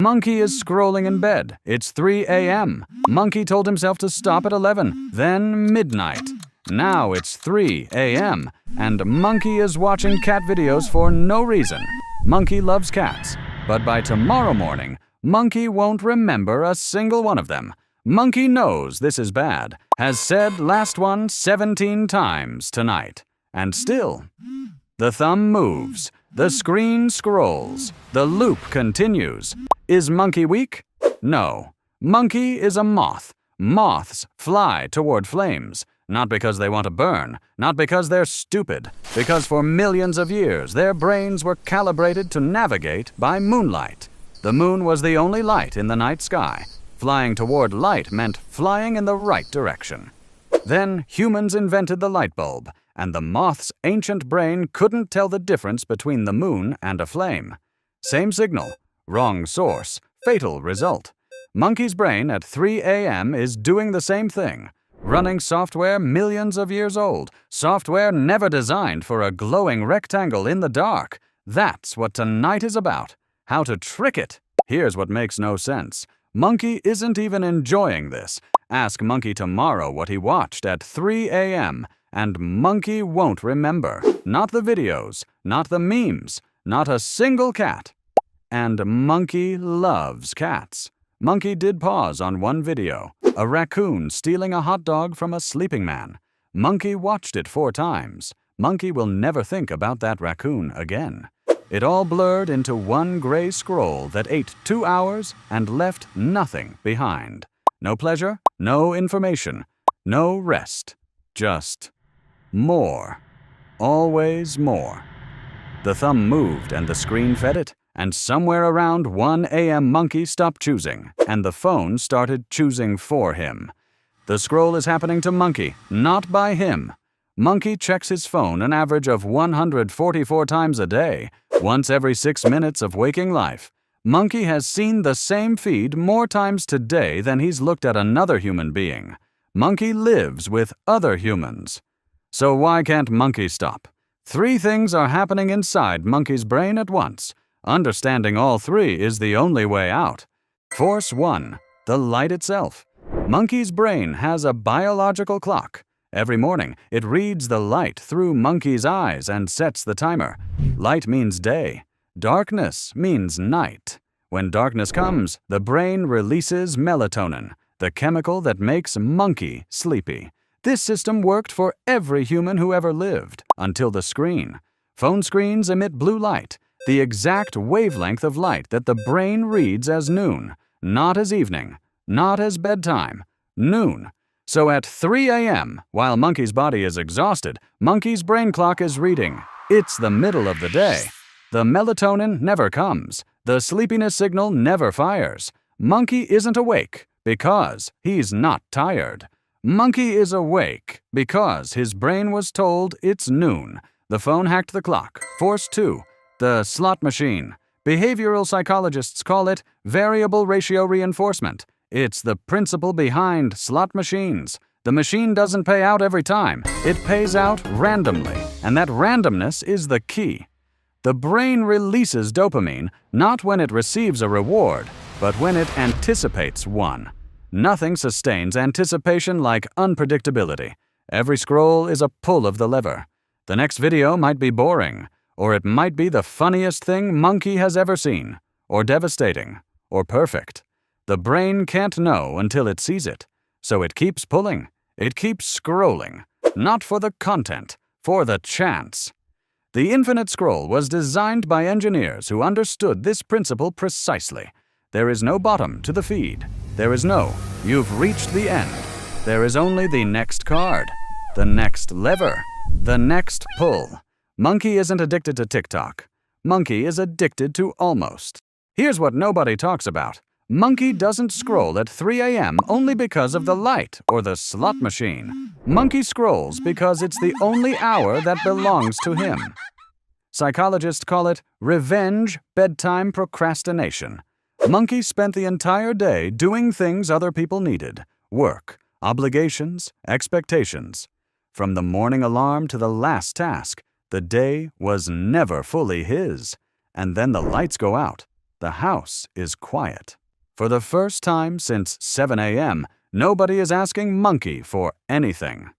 Monkey is scrolling in bed. It's 3 a.m. Monkey told himself to stop at 11, then midnight. Now it's 3 a.m. and Monkey is watching cat videos for no reason. Monkey loves cats, but by tomorrow morning, Monkey won't remember a single one of them. Monkey knows this is bad, has said last one 17 times tonight. And still, the thumb moves, the screen scrolls, the loop continues. Is Monkey weak? No. Monkey is a moth. Moths fly toward flames, not because they want to burn, not because they're stupid, because for millions of years their brains were calibrated to navigate by moonlight. The moon was the only light in the night sky. Flying toward light meant flying in the right direction. Then humans invented the light bulb, and the moth's ancient brain couldn't tell the difference between the moon and a flame. Same signal, wrong source, fatal result. Monkey's brain at 3 a.m. is doing the same thing, running software millions of years old, software never designed for a glowing rectangle in the dark. That's what tonight is about. How to trick it. Here's what makes no sense. Monkey isn't even enjoying this. Ask Monkey tomorrow what he watched at 3 a.m., and Monkey won't remember. Not the videos, not the memes, not a single cat. And Monkey loves cats. Monkey did pause on one video, a raccoon stealing a hot dog from a sleeping man. Monkey watched it 4 times. Monkey will never think about that raccoon again. It all blurred into one gray scroll that ate 2 hours and left nothing behind. No pleasure, no information, no rest. Just more. Always more. The thumb moved and the screen fed it, and somewhere around 1 a.m. Monkey stopped choosing, and the phone started choosing for him. The scroll is happening to Monkey, not by him. Monkey checks his phone an average of 144 times a day, once every 6 minutes of waking life. Monkey has seen the same feed more times today than he's looked at another human being. Monkey lives with other humans. So why can't Monkey stop? 3 things are happening inside Monkey's brain at once. Understanding all 3 is the only way out. Force 1. The light itself. Monkey's brain has a biological clock. Every morning, it reads the light through Monkey's eyes and sets the timer. Light means day. Darkness means night. When darkness comes, the brain releases melatonin, the chemical that makes Monkey sleepy. This system worked for every human who ever lived, until the screen. Phone screens emit blue light, the exact wavelength of light that the brain reads as noon, not as evening, not as bedtime, noon. So at 3 a.m., while Monkey's body is exhausted, Monkey's brain clock is reading. It's the middle of the day. The melatonin never comes. The sleepiness signal never fires. Monkey isn't awake because he's not tired. Monkey is awake because his brain was told it's noon. The phone hacked the clock. Force 2. The slot machine. Behavioral psychologists call it variable ratio reinforcement. It's the principle behind slot machines. The machine doesn't pay out every time. It pays out randomly, and that randomness is the key. The brain releases dopamine not when it receives a reward, but when it anticipates one. Nothing sustains anticipation like unpredictability. Every scroll is a pull of the lever. The next video might be boring, or it might be the funniest thing Monkey has ever seen, or devastating, or perfect. The brain can't know until it sees it, so it keeps pulling. It keeps scrolling, not for the content, for the chance. The infinite scroll was designed by engineers who understood this principle precisely. There is no bottom to the feed. There is no, you've reached the end. There is only the next card, the next lever, the next pull. Monkey isn't addicted to TikTok. Monkey is addicted to almost. Here's what nobody talks about. Monkey doesn't scroll at 3 a.m. only because of the light or the slot machine. Monkey scrolls because it's the only hour that belongs to him. Psychologists call it revenge bedtime procrastination. Monkey spent the entire day doing things other people needed. Work, obligations, expectations. From the morning alarm to the last task, the day was never fully his. And then the lights go out. The house is quiet. For the first time since 7 a.m., nobody is asking Monkey for anything.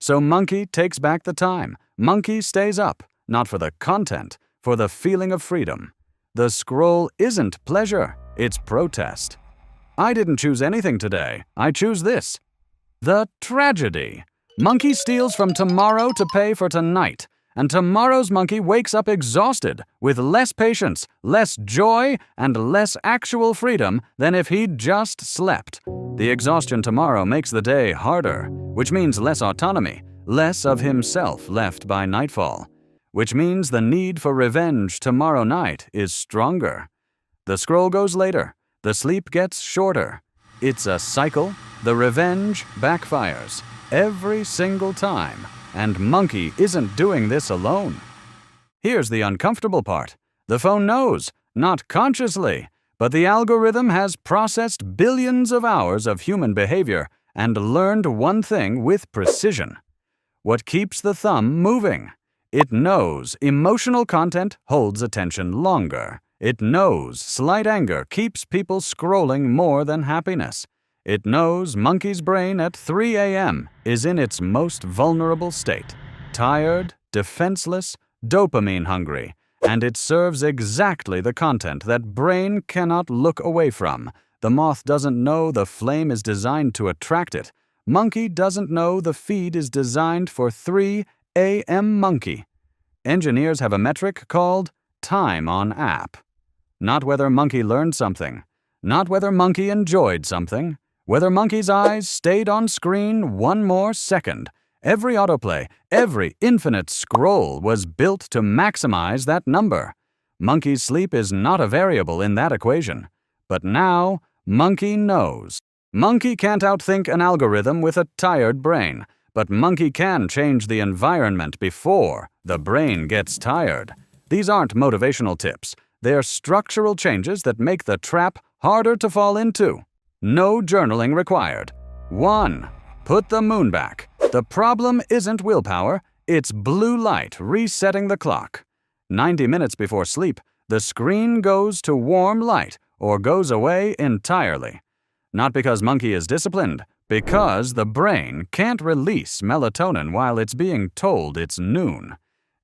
So Monkey takes back the time. Monkey stays up, not for the content, for the feeling of freedom. The scroll isn't pleasure, it's protest. I didn't choose anything today. I choose this. The tragedy. Monkey steals from tomorrow to pay for tonight. And tomorrow's monkey wakes up exhausted, with less patience, less joy, and less actual freedom than if he'd just slept. The exhaustion tomorrow makes the day harder, which means less autonomy, less of himself left by nightfall, which means the need for revenge tomorrow night is stronger. The scroll goes later, the sleep gets shorter. It's a cycle. The revenge backfires every single time. And Monkey isn't doing this alone. Here's the uncomfortable part. The phone knows, not consciously, but the algorithm has processed billions of hours of human behavior and learned one thing with precision. What keeps the thumb moving? It knows emotional content holds attention longer. It knows slight anger keeps people scrolling more than happiness. It knows Monkey's brain at 3 a.m. is in its most vulnerable state, tired, defenseless, dopamine-hungry, and it serves exactly the content that brain cannot look away from. The moth doesn't know the flame is designed to attract it. Monkey doesn't know the feed is designed for 3 a.m. Monkey. Engineers have a metric called time on app. Not whether Monkey learned something, not whether Monkey enjoyed something, whether Monkey's eyes stayed on screen one more second. Every autoplay, every infinite scroll was built to maximize that number. Monkey's sleep is not a variable in that equation. But now, Monkey knows. Monkey can't outthink an algorithm with a tired brain, but Monkey can change the environment before the brain gets tired. These aren't motivational tips. They're structural changes that make the trap harder to fall into. No journaling required. 1. Put the moon back. The problem isn't willpower, it's blue light resetting the clock. 90 minutes before sleep, the screen goes to warm light or goes away entirely. Not because Monkey is disciplined, because the brain can't release melatonin while it's being told it's noon.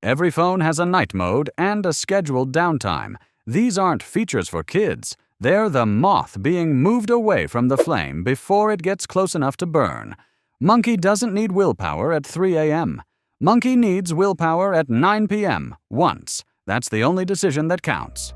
Every phone has a night mode and a scheduled downtime. These aren't features for kids. They're the moth being moved away from the flame before it gets close enough to burn. Monkey doesn't need willpower at 3 a.m. Monkey needs willpower at 9 p.m. once. That's the only decision that counts.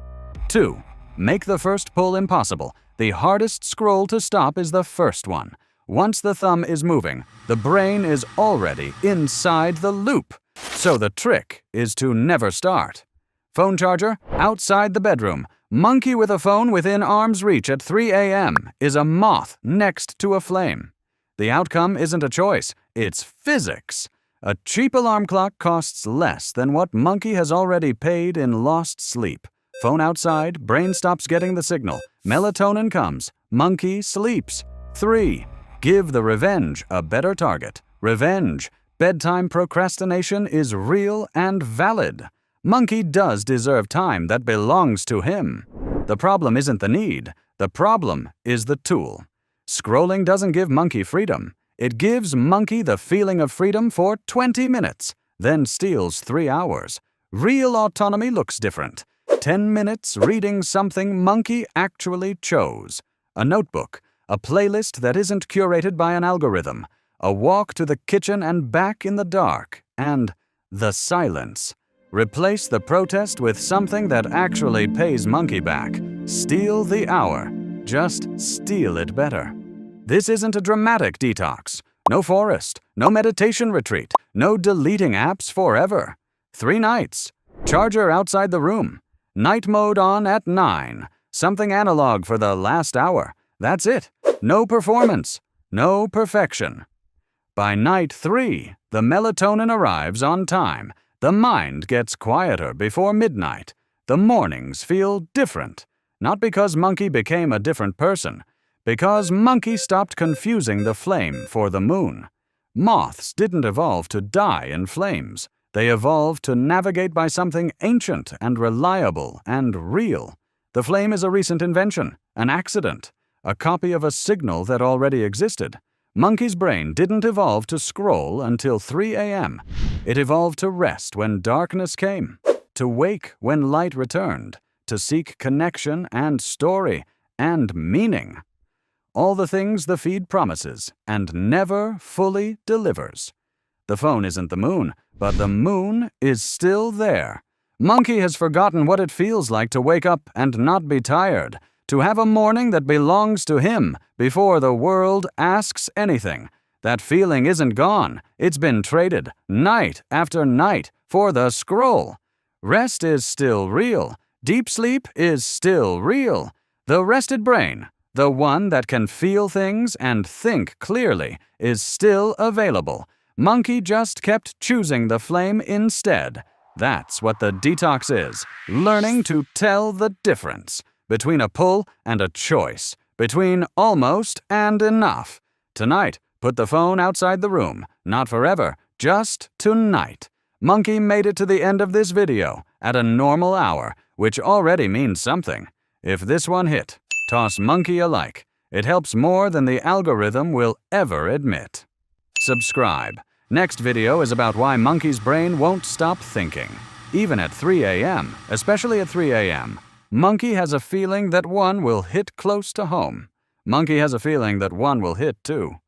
2. Make the first pull impossible. The hardest scroll to stop is the first one. Once the thumb is moving, the brain is already inside the loop. So the trick is to never start. Phone charger outside the bedroom. Monkey with a phone within arm's reach at 3 a.m. is a moth next to a flame. The outcome isn't a choice, it's physics. A cheap alarm clock costs less than what Monkey has already paid in lost sleep. Phone outside, brain stops getting the signal. Melatonin comes, Monkey sleeps. 3. Give the revenge a better target. Revenge. Bedtime procrastination is real and valid. Monkey does deserve time that belongs to him. The problem isn't the need. The problem is the tool. Scrolling doesn't give Monkey freedom. It gives Monkey the feeling of freedom for 20 minutes, then steals 3 hours. Real autonomy looks different. 10 minutes reading something Monkey actually chose. A notebook, a playlist that isn't curated by an algorithm, a walk to the kitchen and back in the dark, and the silence. Replace the protest with something that actually pays Monkey back. Steal the hour. Just steal it better. This isn't a dramatic detox. No forest, no meditation retreat, no deleting apps forever. 3 nights. Charger outside the room. Night mode on at 9. Something analog for the last hour. That's it. No performance. No perfection. By night 3, the melatonin arrives on time. The mind gets quieter before midnight. The mornings feel different. Not because Monkey became a different person. Because Monkey stopped confusing the flame for the moon. Moths didn't evolve to die in flames. They evolved to navigate by something ancient and reliable and real. The flame is a recent invention, an accident, a copy of a signal that already existed. Monkey's brain didn't evolve to scroll until 3 a.m. It evolved to rest when darkness came, to wake when light returned, to seek connection and story and meaning. All the things the feed promises and never fully delivers. The phone isn't the moon, but the moon is still there. Monkey has forgotten what it feels like to wake up and not be tired, to have a morning that belongs to him before the world asks anything. That feeling isn't gone. It's been traded, night after night, for the scroll. Rest is still real. Deep sleep is still real. The rested brain, the one that can feel things and think clearly, is still available. Monkey just kept choosing the flame instead. That's what the detox is, learning to tell the difference between a pull and a choice, between almost and enough. Tonight, put the phone outside the room, not forever, just tonight. Monkey made it to the end of this video at a normal hour, which already means something. If this one hit, toss Monkey a like. It helps more than the algorithm will ever admit. Subscribe. Next video is about why Monkey's brain won't stop thinking. Even at 3 a.m., especially at 3 a.m., Monkey has a feeling that one will hit close to home. Monkey has a feeling that one will hit too.